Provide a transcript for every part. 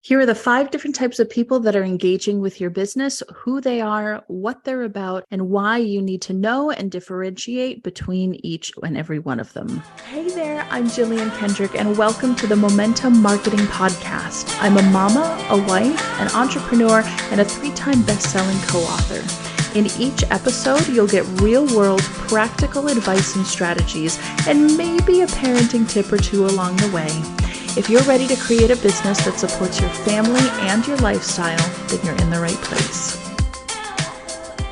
Here are the 5 different types of people that are engaging with your business, who they are, what they're about, and why you need to know and differentiate between each and every one of them. Hey there, I'm Jillian Kendrick, and welcome to the Momentum Marketing Podcast. I'm a mama, a wife, an entrepreneur, and a 3-time best-selling co-author. In each episode, you'll get real-world practical advice and strategies, and maybe a parenting tip or 2 along the way. If you're ready to create a business that supports your family and your lifestyle, then you're in the right place.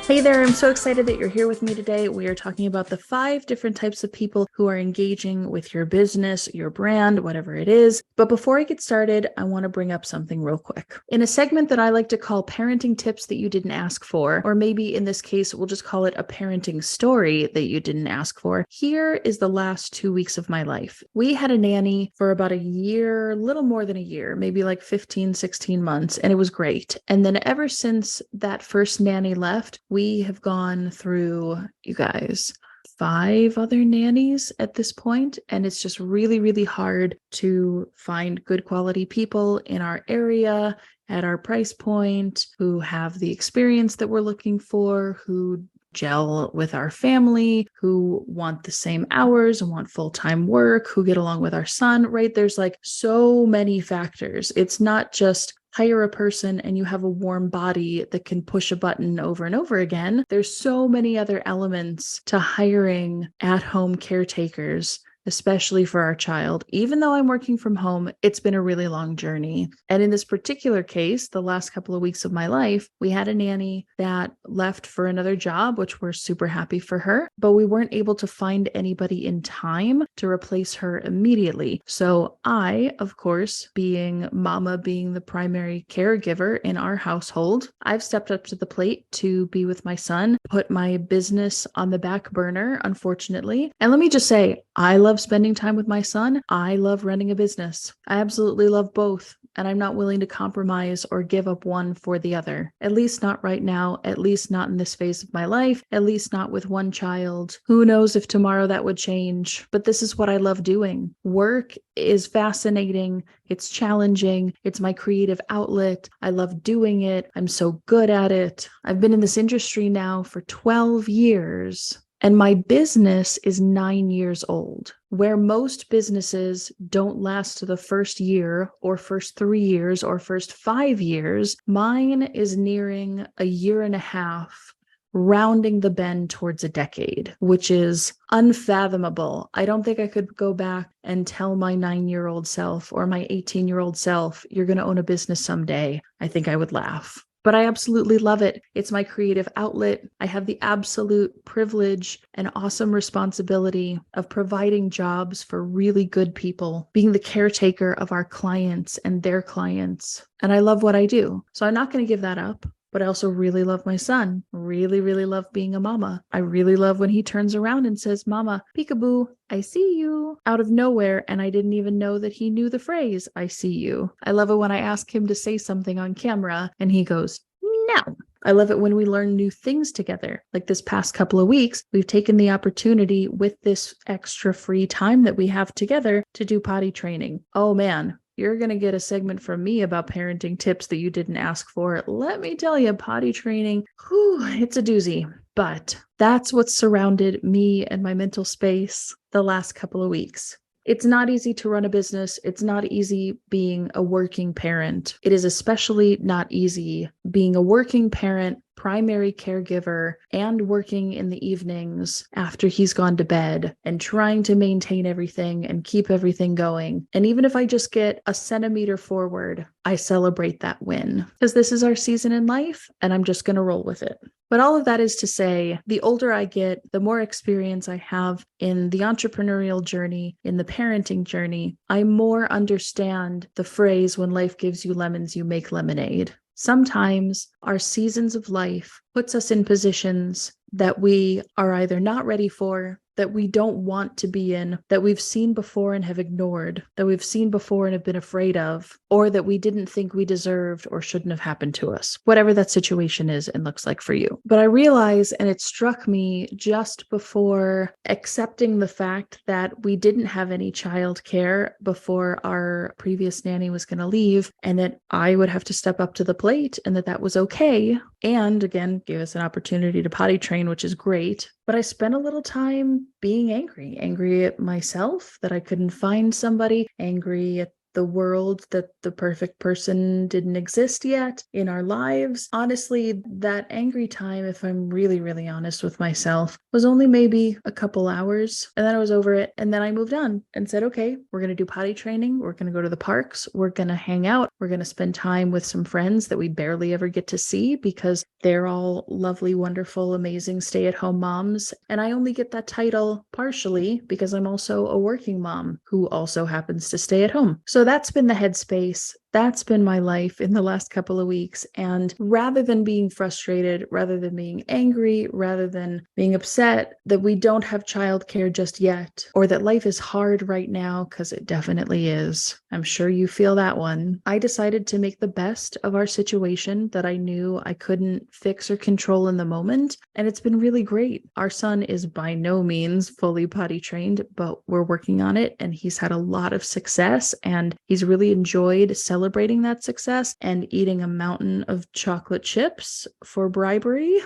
Hey there, I'm so excited that you're here with me today. We are talking about the 5 different types of people who are engaging with your business, your brand, whatever it is. But before I get started, I want to bring up something real quick. In a segment that I like to call parenting tips that you didn't ask for, or maybe in this case, we'll just call it a parenting story that you didn't ask for, here is the last 2 weeks of my life. We had a nanny for about a year, a little more than a year, maybe like 15, 16 months, and it was great. And then ever since that first nanny left, we have gone through, you guys, 5 other nannies at this point, and it's just really, really hard to find good quality people in our area at our price point who have the experience that we're looking for, who gel with our family, who want the same hours and want full-time work, who get along with our son, right? There's like so many factors. It's not just hire a person and you have a warm body that can push a button over and over again. There's so many other elements to hiring at-home caretakers, especially for our child. Even though I'm working from home, it's been a really long journey. And in this particular case, the last couple of weeks of my life, we had a nanny that left for another job, which we're super happy for her, but we weren't able to find anybody in time to replace her immediately. So I, of course, being mama, being the primary caregiver in our household, I've stepped up to the plate to be with my son, put my business on the back burner, unfortunately. And let me just say, I love spending time with my son. I love running a business. I absolutely love both. And I'm not willing to compromise or give up one for the other. At least not right now. At least not in this phase of my life. At least not with one child. Who knows if tomorrow that would change. But this is what I love doing. Work is fascinating. It's challenging. It's my creative outlet. I love doing it. I'm so good at it. I've been in this industry now for 12 years. And my business is 9 years old, where most businesses don't last to the first year or first 3 years or first 5 years. Mine is nearing a year and a half, rounding the bend towards a decade, which is unfathomable. I don't think I could go back and tell my 9-year-old self or my 18-year-old self, you're going to own a business someday. I think I would laugh. But I absolutely love it. It's my creative outlet. I have the absolute privilege and awesome responsibility of providing jobs for really good people, being the caretaker of our clients and their clients. And I love what I do. So I'm not going to give that up. But I also really love my son. Really, really love being a mama. I really love when he turns around and says, "Mama, peekaboo, I see you," out of nowhere. And I didn't even know that he knew the phrase, "I see you." I love it when I ask him to say something on camera and he goes, "No." I love it when we learn new things together. Like this past couple of weeks, we've taken the opportunity with this extra free time that we have together to do potty training. Oh man. You're going to get a segment from me about parenting tips that you didn't ask for. Let me tell you, potty training, it's a doozy. But that's what's surrounded me and my mental space the last couple of weeks. It's not easy to run a business. It's not easy being a working parent. It is especially not easy being a working parent, primary caregiver, and working in the evenings after he's gone to bed and trying to maintain everything and keep everything going. And even if I just get a centimeter forward, I celebrate that win because this is our season in life and I'm just going to roll with it. But all of that is to say, the older I get, the more experience I have in the entrepreneurial journey, in the parenting journey, I more understand the phrase, "When life gives you lemons, you make lemonade." Sometimes our seasons of life puts us in positions that we are either not ready for that we don't want to be in, that we've seen before and have ignored, that we've seen before and have been afraid of, or that we didn't think we deserved or shouldn't have happened to us, whatever that situation is and looks like for you. But I realize, and it struck me just before accepting the fact that we didn't have any childcare before our previous nanny was going to leave, and that I would have to step up to the plate, and that was okay. And again, gave us an opportunity to potty train, which is great. But I spent a little time being angry at myself that I couldn't find somebody, angry at the world that the perfect person didn't exist yet in our lives. Honestly, that angry time, if I'm really, really honest with myself, was only maybe a couple hours, and then I was over it. And then I moved on and said, okay, we're going to do potty training. We're going to go to the parks. We're going to hang out. We're going to spend time with some friends that we barely ever get to see because they're all lovely, wonderful, amazing stay-at-home moms. And I only get that title partially because I'm also a working mom who also happens to stay at home. So that's been the headspace. That's been my life in the last couple of weeks. And rather than being frustrated, rather than being angry, rather than being upset that we don't have childcare just yet, or that life is hard right now, because it definitely is. I'm sure you feel that one. I decided to make the best of our situation that I knew I couldn't fix or control in the moment. And it's been really great. Our son is by no means fully potty trained, but we're working on it. And he's had a lot of success, and he's really enjoyed celebrating that success and eating a mountain of chocolate chips for bribery.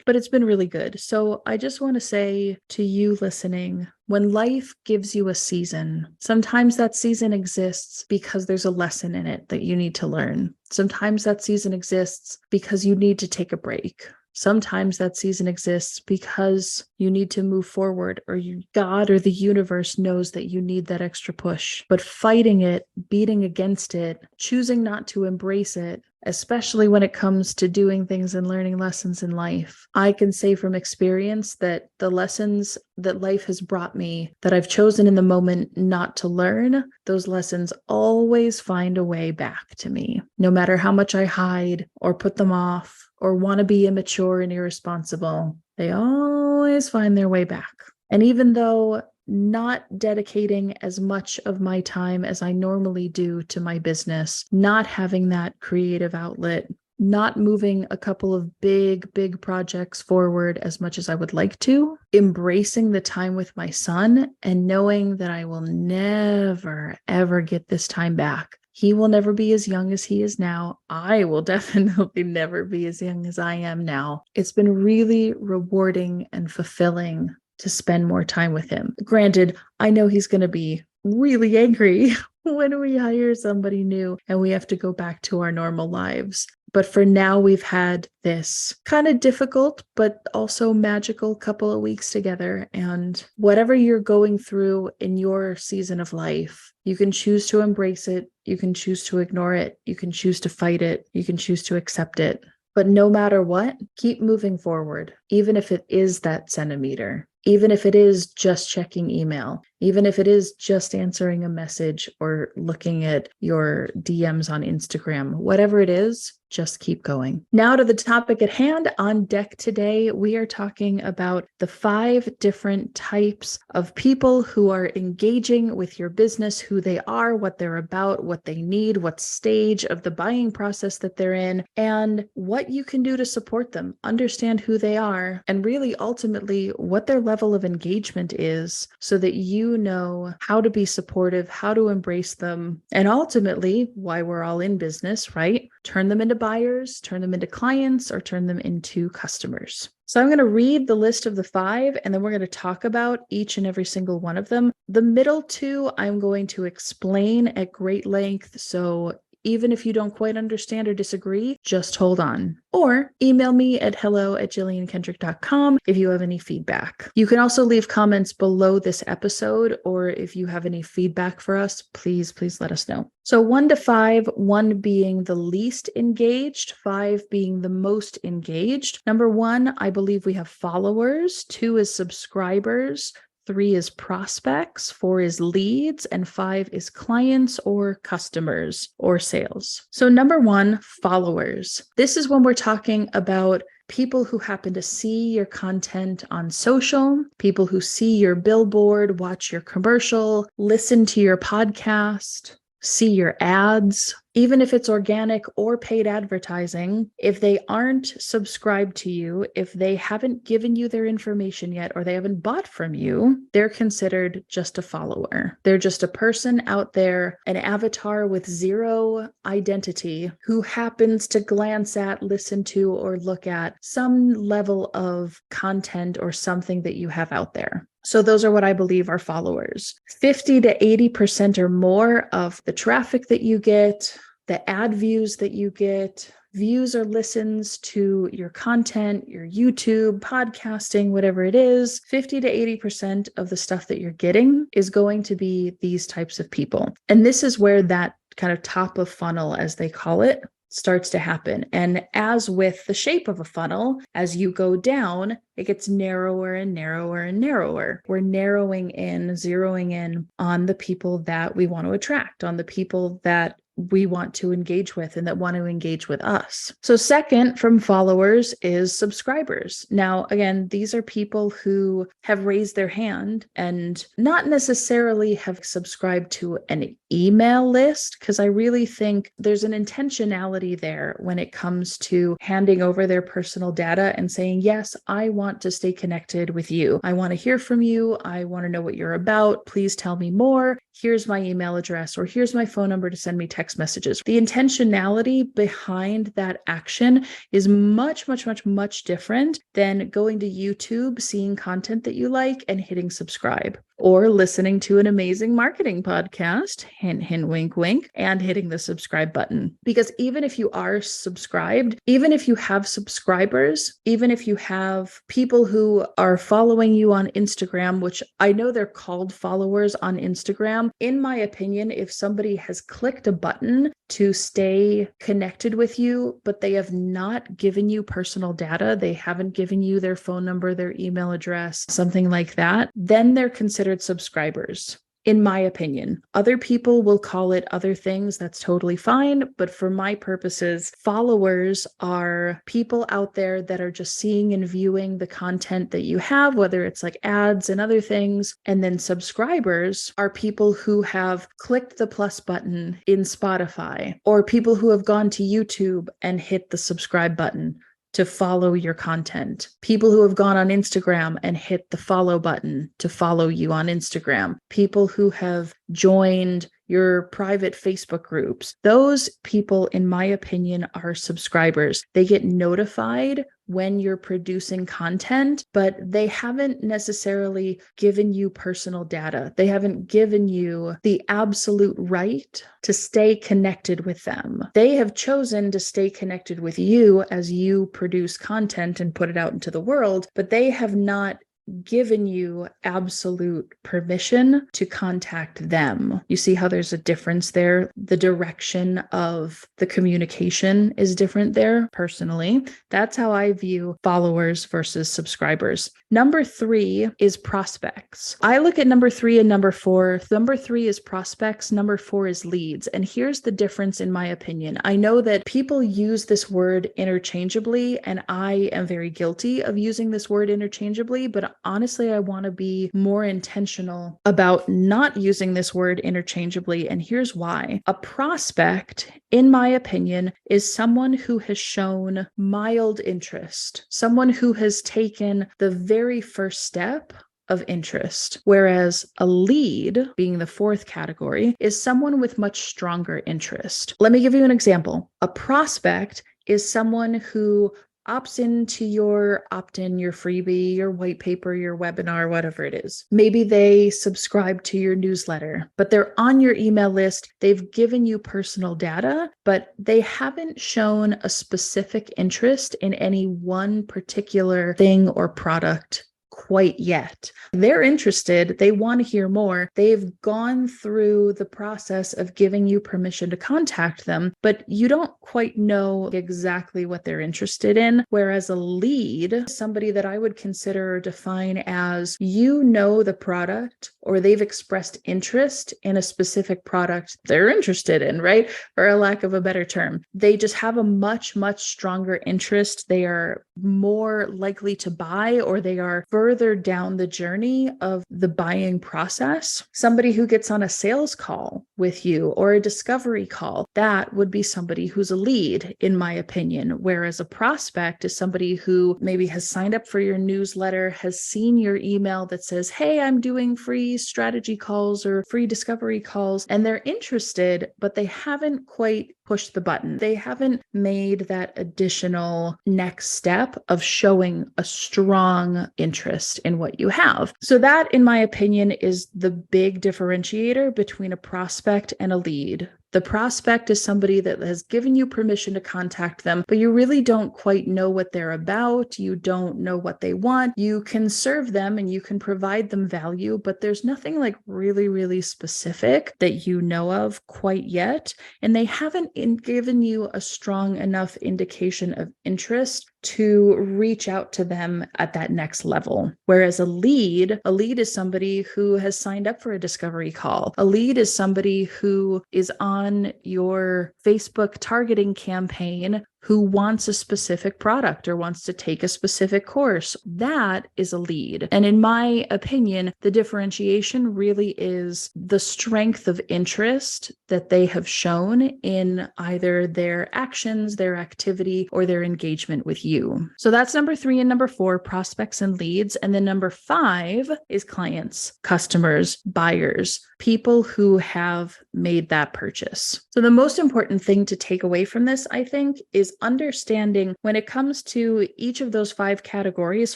But it's been really good. So I just want to say to you listening, when life gives you a season, sometimes that season exists because there's a lesson in it that you need to learn. Sometimes that season exists because you need to take a break. Sometimes that season exists because you need to move forward, or God or the universe knows that you need that extra push. But fighting it, beating against it, choosing not to embrace it, especially when it comes to doing things and learning lessons in life, I can say from experience that the lessons that life has brought me that I've chosen in the moment not to learn, those lessons always find a way back to me, no matter how much I hide or put them off or want to be immature and irresponsible. They always find their way back. And even though not dedicating as much of my time as I normally do to my business, not having that creative outlet, not moving a couple of big projects forward as much as I would like to, embracing the time with my son and knowing that I will never, ever get this time back. He will never be as young as he is now. I will definitely never be as young as I am now. It's been really rewarding and fulfilling to spend more time with him. Granted, I know he's going to be really angry when we hire somebody new and we have to go back to our normal lives. But for now, we've had this kind of difficult, but also magical couple of weeks together. And whatever you're going through in your season of life, you can choose to embrace it. You can choose to ignore it. You can choose to fight it. You can choose to accept it. But no matter what, keep moving forward, even if it is that centimeter. Even if it is just checking email, even if it is just answering a message or looking at your DMs on Instagram, whatever it is, just keep going. Now to the topic at hand. On deck today, we are talking about the 5 different types of people who are engaging with your business, who they are, what they're about, what they need, what stage of the buying process that they're in, and what you can do to support them, understand who they are, and really ultimately what their level of engagement is so that you know how to be supportive, how to embrace them, and ultimately why we're all in business, right? Turn them into buyers, turn them into clients, or turn them into customers. So I'm going to read the list of the 5, and then we're going to talk about each and every single one of them. The middle 2, I'm going to explain at great length. So even if you don't quite understand or disagree, just hold on. Or email me at hello@jilliankendrick.com if you have any feedback. You can also leave comments below this episode, or if you have any feedback for us, please let us know. So 1 to 5, 1 being the least engaged, 5 being the most engaged. Number 1, I believe we have followers. 2 is subscribers. 3 is prospects, 4 is leads, and 5 is clients or customers or sales. So number 1, followers. This is when we're talking about people who happen to see your content on social, people who see your billboard, watch your commercial, listen to your podcast, see your ads, even if it's organic or paid advertising. If they aren't subscribed to you, if they haven't given you their information yet, or they haven't bought from you, they're considered just a follower. They're just a person out there, an avatar with zero identity, who happens to glance at, listen to, or look at some level of content or something that you have out there. So those are what I believe are followers. 50 to 80% or more of the traffic that you get, the ad views that you get, views or listens to your content, your YouTube, podcasting, whatever it is, 50 to 80% of the stuff that you're getting is going to be these types of people. And this is where that kind of top of funnel, as they call it, starts to happen. And as with the shape of a funnel, as you go down, it gets narrower and narrower and narrower. We're narrowing in, zeroing in on the people that we want to attract, on the people that we want to engage with and that want to engage with us. So second from followers is subscribers. Now, again, these are people who have raised their hand and not necessarily have subscribed to an email list, because I really think there's an intentionality there when it comes to handing over their personal data and saying, yes, I want to stay connected with you. I want to hear from you. I want to know what you're about. Please tell me more. Here's my email address, or here's my phone number to send me text messages. The intentionality behind that action is much, much, much, much different than going to YouTube, seeing content that you like, and hitting subscribe, or listening to an amazing marketing podcast, hint, hint, wink, wink, and hitting the subscribe button. Because even if you are subscribed, even if you have subscribers, even if you have people who are following you on Instagram, which I know they're called followers on Instagram, in my opinion, if somebody has clicked a button to stay connected with you, but they have not given you personal data, they haven't given you their phone number, their email address, something like that, then they're considered subscribers. In my opinion, other people will call it other things. That's totally fine. But for my purposes, followers are people out there that are just seeing and viewing the content that you have, whether it's like ads and other things. And then subscribers are people who have clicked the plus button in Spotify, or people who have gone to YouTube and hit the subscribe button to follow your content. People who have gone on Instagram and hit the follow button to follow you on Instagram. People who have joined your private Facebook groups. Those people, in my opinion, are subscribers. They get notified when you're producing content, but they haven't necessarily given you personal data. They haven't given you the absolute right to stay connected with them. They have chosen to stay connected with you as you produce content and put it out into the world, but they have not given you absolute permission to contact them. You see how there's a difference there? The direction of the communication is different there. Personally, that's how I view followers versus subscribers. Number 3 is prospects. I look at number 3 and number 4. Number 3 is prospects. Number 4 is leads. And here's the difference in my opinion. I know that people use this word interchangeably, and I am very guilty of using this word interchangeably, but honestly, I want to be more intentional about not using this word interchangeably. And here's why. A prospect, in my opinion, is someone who has shown mild interest, someone who has taken the very first step of interest, whereas a lead, being the 4th category, is someone with much stronger interest. Let me give you an example. A prospect is someone who opts into your opt-in, your freebie, your white paper, your webinar, whatever it is. Maybe they subscribe to your newsletter, but they're on your email list. They've given you personal data, but they haven't shown a specific interest in any one particular thing or product quite yet. They're interested. They want to hear more. They've gone through the process of giving you permission to contact them, but you don't quite know exactly what they're interested in. Whereas a lead, somebody that I would consider or define as, you know, the product, or they've expressed interest in a specific product they're interested in, right? For a lack of a better term. They just have a much, much stronger interest. They are more likely to buy, or they are further down the journey of the buying process. Somebody who gets on a sales call with you or a discovery call, that would be somebody who's a lead, in my opinion. Whereas a prospect is somebody who maybe has signed up for your newsletter, has seen your email that says, hey, I'm doing free strategy calls or free discovery calls, and they're interested, but they haven't quite pushed the button. They haven't made that additional next step of showing a strong interest in what you have. So that, in my opinion, is the big differentiator between a prospect and a lead. The prospect is somebody that has given you permission to contact them, but you really don't quite know what they're about. You don't know what they want. You can serve them and you can provide them value, but there's nothing like really, really specific that you know of quite yet. And they haven't given you a strong enough indication of interest to reach out to them at that next level. Whereas a lead is somebody who has signed up for a discovery call. A lead is somebody who is on your Facebook targeting campaign who wants a specific product or wants to take a specific course. That is a lead. And in my opinion, the differentiation really is the strength of interest that they have shown in either their actions, their activity, or their engagement with you. So that's number 3 and number 4, prospects and leads. And then number 5 is clients, customers, buyers, people who have made that purchase. So the most important thing to take away from this, I think, is understanding when it comes to each of those 5 categories: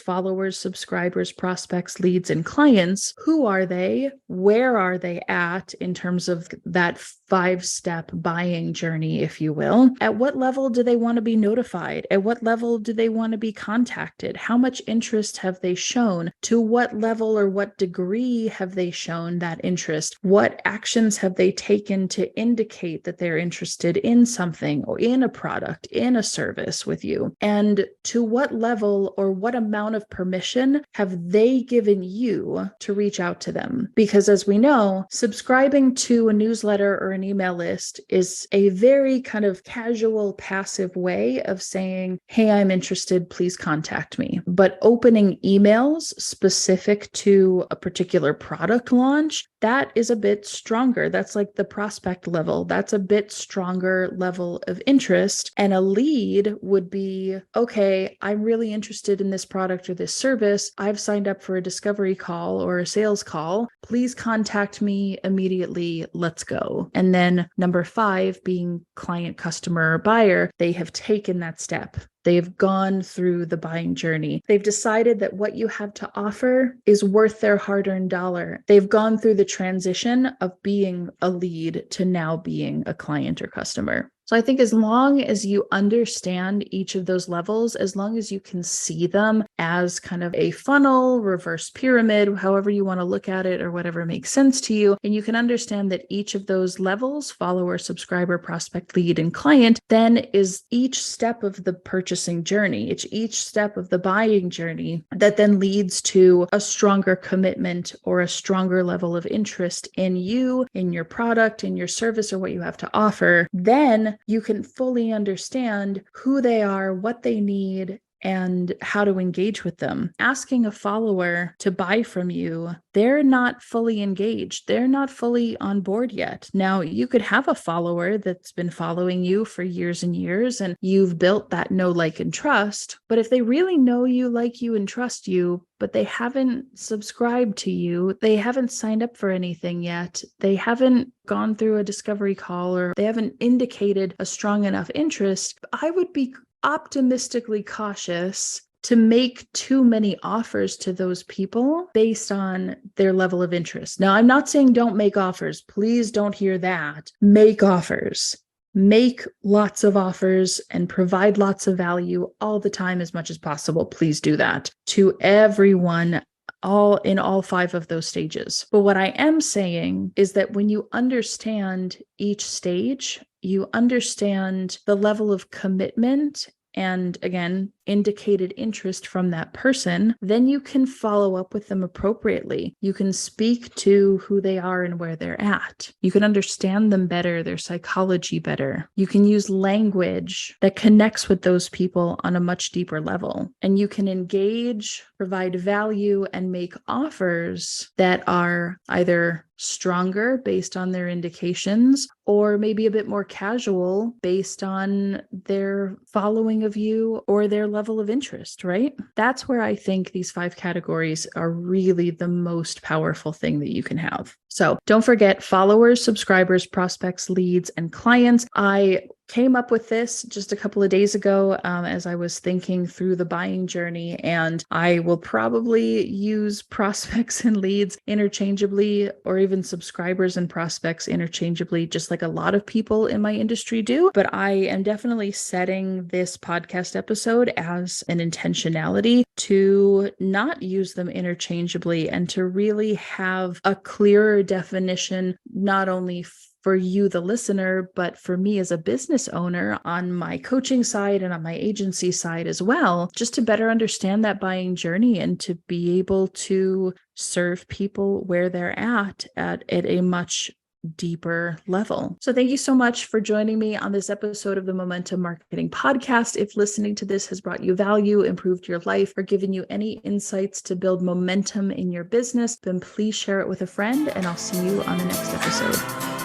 followers, subscribers, prospects, leads, and clients. Who are they? Where are they at in terms of that 5-step buying journey, if you will? At what level do they want to be notified? At what level do they want to be contacted? How much interest have they shown? To what level or what degree have they shown that interest? What actions have they taken to indicate that they're interested in something or in a product, in a service with you? And to what level or what amount of permission have they given you to reach out to them? Because as we know, subscribing to a newsletter or an email list is a very kind of casual, passive way of saying, hey, I'm interested, please contact me. But opening emails specific to a particular product launch, that is a bit stronger. That's like the prospect level. That's a bit stronger level of interest. And a lead would be, okay, I'm really interested in this product or this service. I've signed up for a discovery call or a sales call. Please contact me immediately. Let's go. And then number 5 being client, customer, or buyer, they have taken that step. They've gone through the buying journey. They've decided that what you have to offer is worth their hard-earned dollar. They've gone through the transition of being a lead to now being a client or customer. So I think as long as you understand each of those levels, as long as you can see them as kind of a funnel, reverse pyramid, however you want to look at it or whatever makes sense to you, and you can understand that each of those levels, follower, subscriber, prospect, lead, and client, then is each step of the purchasing journey. It's each step of the buying journey that then leads to a stronger commitment or a stronger level of interest in you, in your product, in your service, or what you have to offer. Then you can fully understand who they are, what they need, and how to engage with them. Asking a follower to buy from you, they're not fully engaged. They're not fully on board yet. Now, you could have a follower that's been following you for years and years, and you've built that know, like, and trust. But if they really know you, like you, and trust you, but they haven't subscribed to you, they haven't signed up for anything yet, they haven't gone through a discovery call, or they haven't indicated a strong enough interest, I would be optimistically cautious to make too many offers to those people based on their level of interest. Now, I'm not saying don't make offers. Please don't hear that. Make offers. Make lots of offers and provide lots of value all the time as much as possible. Please do that to everyone all five of those stages. But what I am saying is that when you understand each stage, you understand the level of commitment and, again, indicated interest from that person, then you can follow up with them appropriately. You can speak to who they are and where they're at. You can understand them better, their psychology better. You can use language that connects with those people on a much deeper level. And you can engage, provide value, and make offers that are either stronger based on their indications, or maybe a bit more casual based on their following of you or their level of interest, right? That's where I think these 5 categories are really the most powerful thing that you can have. So don't forget followers, subscribers, prospects, leads, and clients. I came up with this just a couple of days ago as I was thinking through the buying journey, and I will probably use prospects and leads interchangeably, or even subscribers and prospects interchangeably, just like a lot of people in my industry do. But I am definitely setting this podcast episode as an intentionality to not use them interchangeably and to really have a clearer definition, not only for you, the listener, but for me as a business owner on my coaching side and on my agency side as well, just to better understand that buying journey and to be able to serve people where they're at a much deeper level. So thank you so much for joining me on this episode of the Momentum Marketing Podcast. If listening to this has brought you value, improved your life, or given you any insights to build momentum in your business, then please share it with a friend, and I'll see you on the next episode.